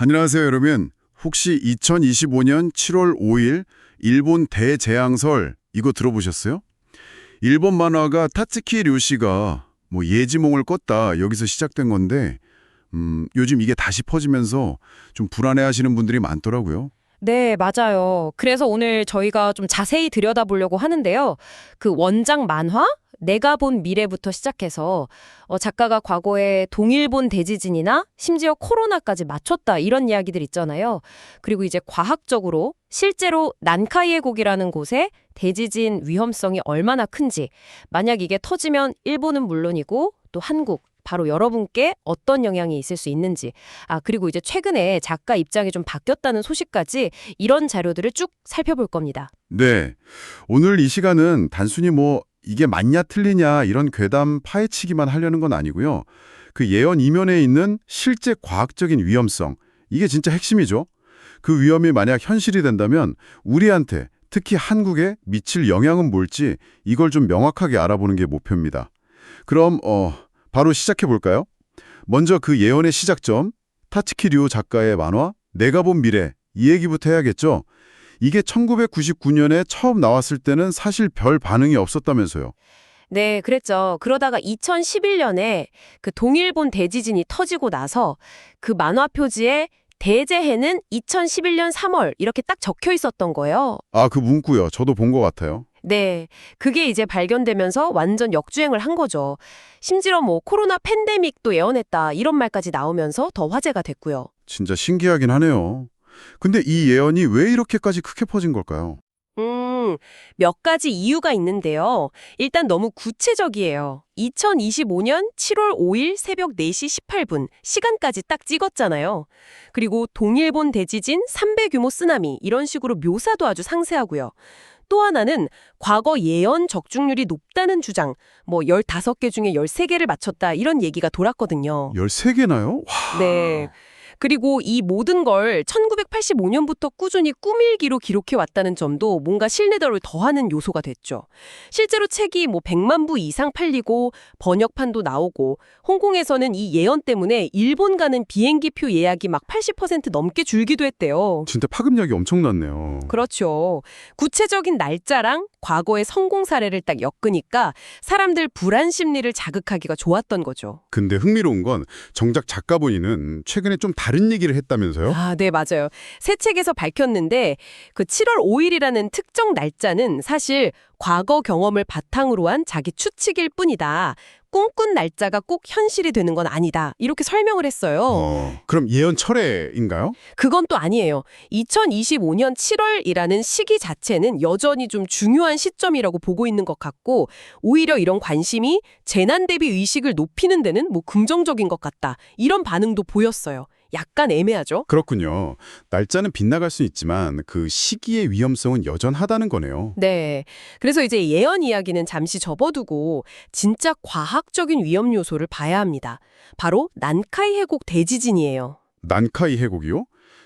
안녕하세요, 여러분. 혹시 2025년 7월 5일 일본 대재앙설 이거 들어보셨어요? 일본 만화가 타츠키 류시가 예지몽을 꿨다 여기서 시작된 건데 요즘 이게 다시 퍼지면서 좀 불안해하시는 분들이 많더라고요. 네, 맞아요. 그래서 오늘 저희가 좀 자세히 들여다보려고 하는데요. 그 원작 만화? 내가 본 미래부터 시작해서 작가가 과거에 동일본 대지진이나 심지어 코로나까지 맞췄다 이런 이야기들 있잖아요. 그리고 이제 과학적으로 실제로 난카이의 곡이라는 곳에 대지진 위험성이 얼마나 큰지, 만약 이게 터지면 일본은 물론이고 또 한국, 바로 여러분께 어떤 영향이 있을 수 있는지, 그리고 이제 최근에 작가 입장이 좀 바뀌었다는 소식까지 이런 자료들을 쭉 살펴볼 겁니다. 네, 오늘 이 시간은 단순히 이게 맞냐 틀리냐 이런 괴담 파헤치기만 하려는 건 아니고요. 그 예언 이면에 있는 실제 과학적인 위험성, 이게 진짜 핵심이죠. 그 위험이 만약 현실이 된다면 우리한테, 특히 한국에 미칠 영향은 뭘지 이걸 좀 명확하게 알아보는 게 목표입니다. 그럼 바로 시작해 볼까요? 먼저 그 예언의 시작점, 타츠키 류 작가의 만화 내가 본 미래, 이 얘기부터 해야겠죠. 이게 1999년에 처음 나왔을 때는 사실 별 반응이 없었다면서요. 네, 그랬죠. 그러다가 2011년에 그 동일본 대지진이 터지고 나서 그 만화 표지에 대재해는 2011년 3월 이렇게 딱 적혀 있었던 거예요. 아, 그 문구요. 저도 본 것 같아요. 네, 그게 이제 발견되면서 완전 역주행을 한 거죠. 심지어 코로나 팬데믹도 예언했다 이런 말까지 나오면서 더 화제가 됐고요. 진짜 신기하긴 하네요. 근데 이 예언이 왜 이렇게까지 크게 퍼진 걸까요? 몇 가지 이유가 있는데요. 일단 너무 구체적이에요. 2025년 7월 5일 새벽 4시 18분 시간까지 딱 찍었잖아요. 그리고 동일본 대지진 3배 규모 쓰나미 이런 식으로 묘사도 아주 상세하고요. 또 하나는 과거 예언 적중률이 높다는 주장, 15개 중에 13개를 맞췄다 이런 얘기가 돌았거든요. 13개나요? 네. 그리고 이 모든 걸 1985년부터 꾸준히 꾸밀기로 기록해왔다는 점도 뭔가 신뢰도를 더하는 요소가 됐죠. 실제로 책이 100만 부 이상 팔리고 번역판도 나오고 홍콩에서는 이 예언 때문에 일본 가는 비행기표 예약이 막 80% 넘게 줄기도 했대요. 진짜 파급력이 엄청났네요. 그렇죠. 구체적인 날짜랑 과거의 성공 사례를 딱 엮으니까 사람들 불안 심리를 자극하기가 좋았던 거죠. 근데 흥미로운 건 정작 작가 본인은 최근에 좀 다른 얘기를 했다면서요? 네, 맞아요. 새 책에서 밝혔는데 그 7월 5일이라는 특정 날짜는 사실 과거 경험을 바탕으로 한 자기 추측일 뿐이다. 꿈꾼 날짜가 꼭 현실이 되는 건 아니다. 이렇게 설명을 했어요. 그럼 예언 철회인가요? 그건 또 아니에요. 2025년 7월이라는 시기 자체는 여전히 좀 중요한 시점이라고 보고 있는 것 같고 오히려 이런 관심이 재난 대비 의식을 높이는 데는 긍정적인 것 같다. 이런 반응도 보였어요. 약간 애매하죠? 그렇군요. 날짜는 빗나갈 수 있지만 그 시기의 위험성은 여전하다는 거네요. 네. 그래서 이제 예언 이야기는 잠시 접어두고 진짜 과학적인 위험 요소를 봐야 합니다. 바로 난카이 해곡 대지진이에요. 난카이 해곡이요?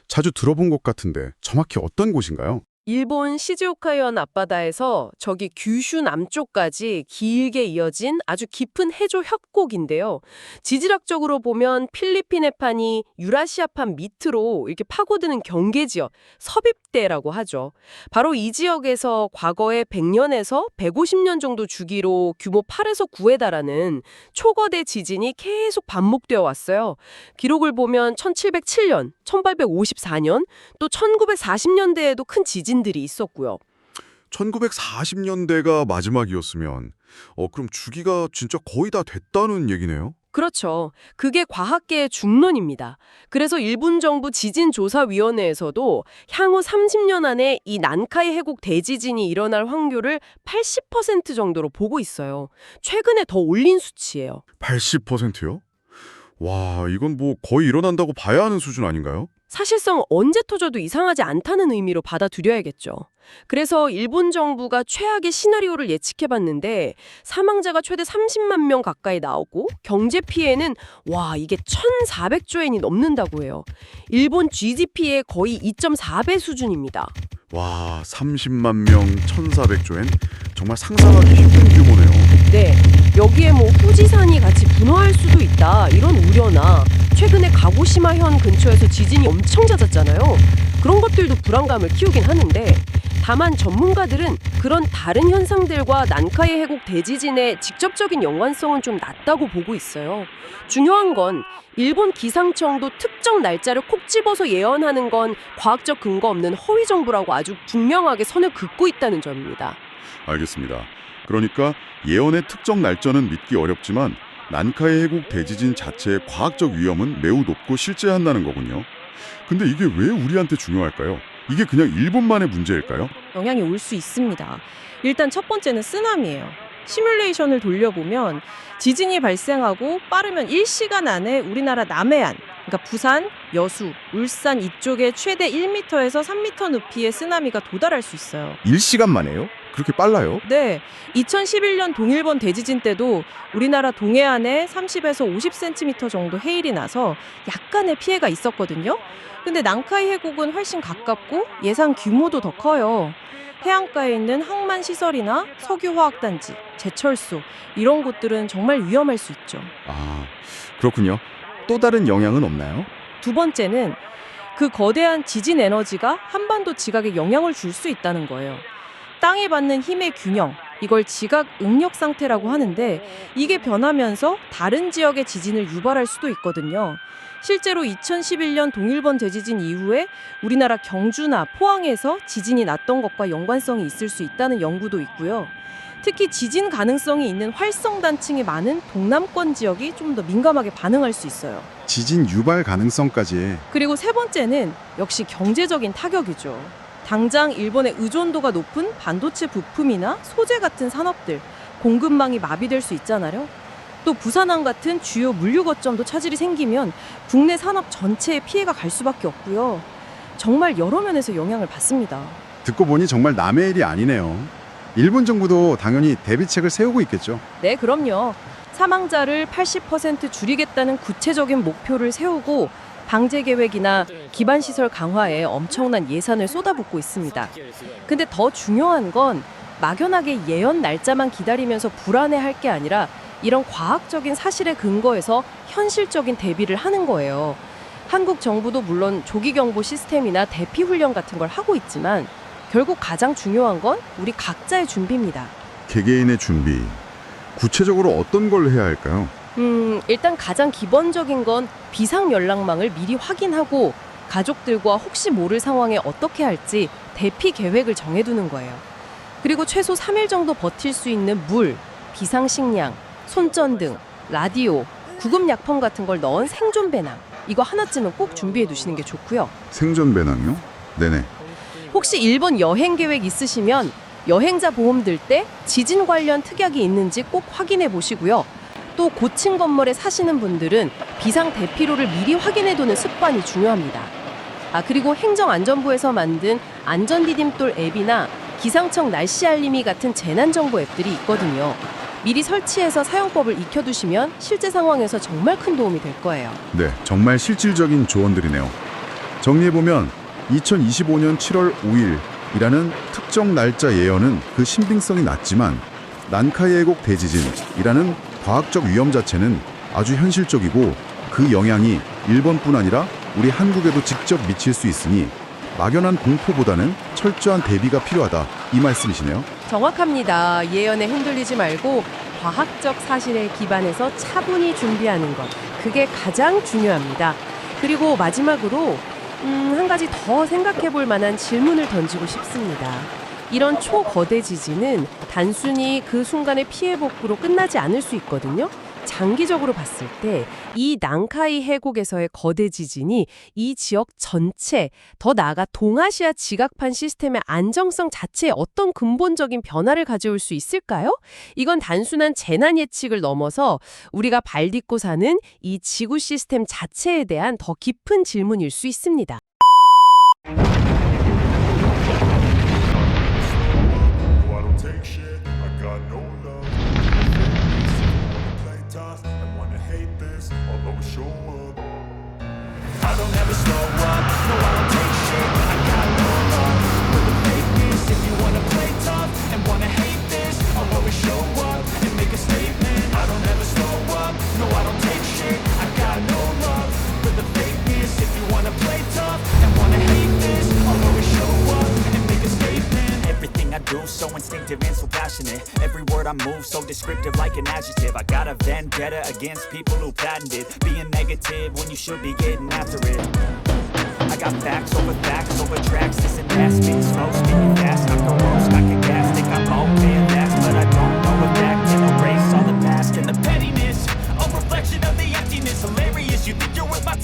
자주 들어본 곳 같은데 정확히 어떤 곳인가요? 일본 시즈오카현 앞바다에서 저기 규슈 남쪽까지 길게 이어진 아주 깊은 해조 협곡인데요. 지질학적으로 보면 필리핀 해판이 유라시아판 밑으로 이렇게 파고드는 경계지역, 섭입대라고 하죠. 바로 이 지역에서 과거에 100년에서 150년 정도 주기로 규모 8에서 9에 달하는 초거대 지진이 계속 반복되어 왔어요. 기록을 보면 1707년, 1854년, 또 1940년대에도 큰 지진들이 있었고요. 1940년대가 마지막이었으면 그럼 주기가 진짜 거의 다 됐다는 얘기네요? 그렇죠. 그게 과학계의 중론입니다. 그래서 일본 정부 지진조사위원회에서도 향후 30년 안에 이 난카이 해곡 대지진이 일어날 확률을 80% 정도로 보고 있어요. 최근에 더 올린 수치예요. 80%요? 와, 이건 거의 일어난다고 봐야 하는 수준 아닌가요? 사실상 언제 터져도 이상하지 않다는 의미로 받아들여야겠죠. 그래서 일본 정부가 최악의 시나리오를 예측해봤는데 사망자가 최대 30만 명 가까이 나오고 경제 피해는 이게 1,400조 엔이 넘는다고 해요. 일본 GDP의 거의 2.4배 수준입니다. 와, 30만 명, 1,400조 엔? 정말 상상하기 힘든 규모네요. 네, 여기에 후지산이 같이 분화할 수도 있다 이런 우려나 최근에 가고시마현 근처에서 지진이 엄청 잦았잖아요. 그런 것들도 불안감을 키우긴 하는데 다만 전문가들은 그런 다른 현상들과 난카이 해곡 대지진의 직접적인 연관성은 좀 낮다고 보고 있어요. 중요한 건 일본 기상청도 특정 날짜를 콕 집어서 예언하는 건 과학적 근거 없는 허위 정보라고 아주 분명하게 선을 긋고 있다는 점입니다. 알겠습니다. 그러니까 예언의 특정 날짜는 믿기 어렵지만 난카이 해곡 대지진 자체의 과학적 위험은 매우 높고 실제한다는 거군요. 근데 이게 왜 우리한테 중요할까요? 이게 그냥 일본만의 문제일까요? 영향이 올 수 있습니다. 일단 첫 번째는 쓰나미예요. 시뮬레이션을 돌려보면 지진이 발생하고 빠르면 1시간 안에 우리나라 남해안, 그러니까 부산, 여수, 울산 이쪽에 최대 1m에서 3m 높이의 쓰나미가 도달할 수 있어요. 1시간 만에요? 그렇게 빨라요? 네, 2011년 동일본 대지진 때도 우리나라 동해안에 30에서 50cm 정도 해일이 나서 약간의 피해가 있었거든요. 근데 난카이 해곡은 훨씬 가깝고 예상 규모도 더 커요. 해안가에 있는 항만 시설이나 석유화학단지, 제철소 이런 곳들은 정말 위험할 수 있죠. 아, 그렇군요. 또 다른 영향은 없나요? 두 번째는 그 거대한 지진 에너지가 한반도 지각에 영향을 줄 수 있다는 거예요. 땅이 받는 힘의 균형, 이걸 지각 응력 상태라고 하는데 이게 변하면서 다른 지역의 지진을 유발할 수도 있거든요. 실제로 2011년 동일본 대지진 이후에 우리나라 경주나 포항에서 지진이 났던 것과 연관성이 있을 수 있다는 연구도 있고요. 특히 지진 가능성이 있는 활성단층이 많은 동남권 지역이 좀 더 민감하게 반응할 수 있어요. 지진 유발 가능성까지. 그리고 세 번째는 역시 경제적인 타격이죠. 당장 일본의 의존도가 높은 반도체 부품이나 소재 같은 산업들, 공급망이 마비될 수 있잖아요. 또 부산항 같은 주요 물류 거점도 차질이 생기면 국내 산업 전체에 피해가 갈 수밖에 없고요. 정말 여러 면에서 영향을 받습니다. 듣고 보니 정말 남의 일이 아니네요. 일본 정부도 당연히 대비책을 세우고 있겠죠. 네, 그럼요. 사망자를 80% 줄이겠다는 구체적인 목표를 세우고 방제 계획이나 기반 시설 강화에 엄청난 예산을 쏟아붓고 있습니다. 근데 더 중요한 건 막연하게 예언 날짜만 기다리면서 불안해할 게 아니라 이런 과학적인 사실에 근거해서 현실적인 대비를 하는 거예요. 한국 정부도 물론 조기경보 시스템이나 대피 훈련 같은 걸 하고 있지만 결국 가장 중요한 건 우리 각자의 준비입니다. 개개인의 준비. 구체적으로 어떤 걸 해야 할까요? 일단 가장 기본적인 건 비상 연락망을 미리 확인하고 가족들과 혹시 모를 상황에 어떻게 할지 대피 계획을 정해두는 거예요. 그리고 최소 3일 정도 버틸 수 있는 물, 비상식량, 손전등, 라디오, 구급약품 같은 걸 넣은 생존 배낭 이거 하나쯤은 꼭 준비해 두시는 게 좋고요. 생존 배낭요? 네네. 혹시 일본 여행 계획 있으시면 여행자 보험 들 때 지진 관련 특약이 있는지 꼭 확인해 보시고요. 또 고층 건물에 사시는 분들은 비상 대피로를 미리 확인해 두는 습관이 중요합니다. 그리고 행정안전부에서 만든 안전디딤돌 앱이나 기상청 날씨 알림이 같은 재난정보 앱들이 있거든요. 미리 설치해서 사용법을 익혀두시면 실제 상황에서 정말 큰 도움이 될 거예요. 네, 정말 실질적인 조언들이네요. 정리해보면 2025년 7월 5일이라는 특정 날짜 예언은 그 신빙성이 낮지만 난카이 해곡 대지진이라는 과학적 위험 자체는 아주 현실적이고 그 영향이 일본뿐 아니라 우리 한국에도 직접 미칠 수 있으니 막연한 공포보다는 철저한 대비가 필요하다 이 말씀이시네요. 정확합니다. 예언에 흔들리지 말고 과학적 사실에 기반해서 차분히 준비하는 것. 그게 가장 중요합니다. 그리고 마지막으로 한 가지 더 생각해 볼 만한 질문을 던지고 싶습니다. 이런 초거대 지진은 단순히 그 순간의 피해 복구로 끝나지 않을 수 있거든요. 장기적으로 봤을 때 이 난카이 해곡에서의 거대 지진이 이 지역 전체, 더 나아가 동아시아 지각판 시스템의 안정성 자체에 어떤 근본적인 변화를 가져올 수 있을까요? 이건 단순한 재난 예측을 넘어서 우리가 발 딛고 사는 이 지구 시스템 자체에 대한 더 깊은 질문일 수 있습니다. I don't ever slow up, no I don't take shit, I got no love I move so descriptive like an adjective. I got a vendetta against people who patented being negative when you should be getting after it. I got facts over tracks. This and that, spitting slow, spitting fast.